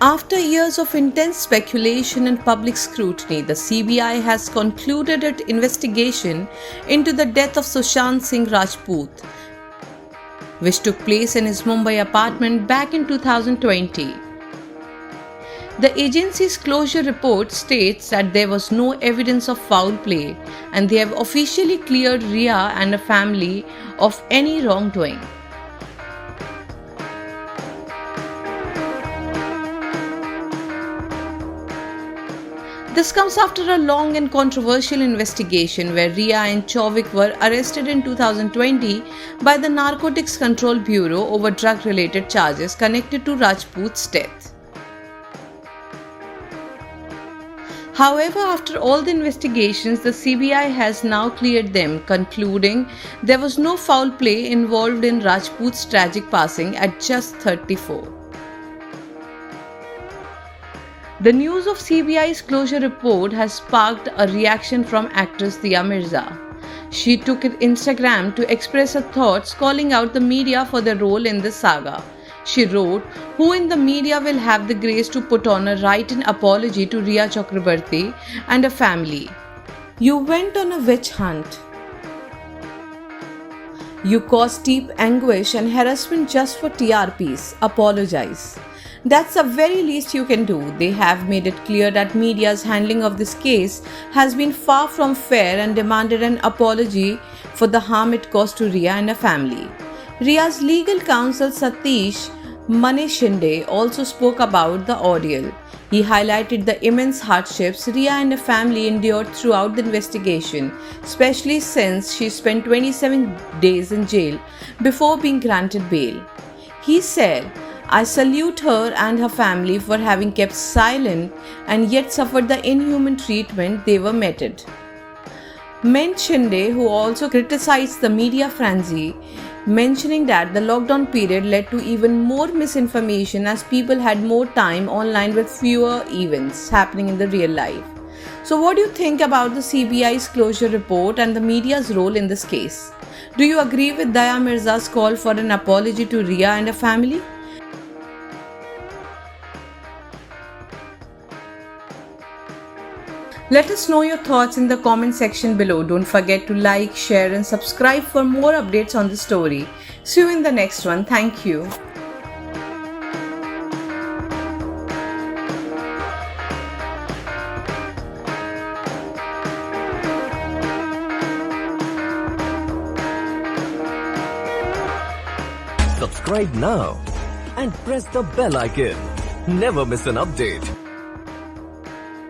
After years of intense speculation and public scrutiny, the CBI has concluded its investigation into the death of Sushant Singh Rajput, which took place in his Mumbai apartment back in 2020. The agency's closure report states that there was no evidence of foul play and they have officially cleared Riya and her family of any wrongdoing. This comes after a long and controversial investigation where Riya and Chauvik were arrested in 2020 by the Narcotics Control Bureau over drug-related charges connected to Rajput's death. However, after all the investigations, the CBI has now cleared them, concluding there was no foul play involved in Rajput's tragic passing at just 34. The news of CBI's closure report has sparked a reaction from actress Dia Mirza. She took to Instagram to express her thoughts, calling out the media for their role in this saga. She wrote, "Who in the media will have the grace to put on a written apology to Riya Chakrabarti and her family? You went on a witch hunt. You caused deep anguish and harassment just for TRPs. Apologize. That's the very least you can do." They have made it clear that media's handling of this case has been far from fair and demanded an apology for the harm it caused to Riya and her family. Riya's legal counsel Satish Maneshinde also spoke about the ordeal. He highlighted the immense hardships Riya and her family endured throughout the investigation, especially since she spent 27 days in jail before being granted bail. He said, "I salute her and her family for having kept silent and yet suffered the inhuman treatment they were meted." Menshinde, who also criticized the media frenzy, mentioning that the lockdown period led to even more misinformation as people had more time online with fewer events happening in the real life. So what do you think about the CBI's closure report and the media's role in this case? Do you agree with Dia Mirza's call for an apology to Riya and her family? Let us know your thoughts in the comment section below. Don't forget to like, share and subscribe for more updates on the story. See you in the next one. Thank you. Subscribe now and press the bell icon. Never miss an update.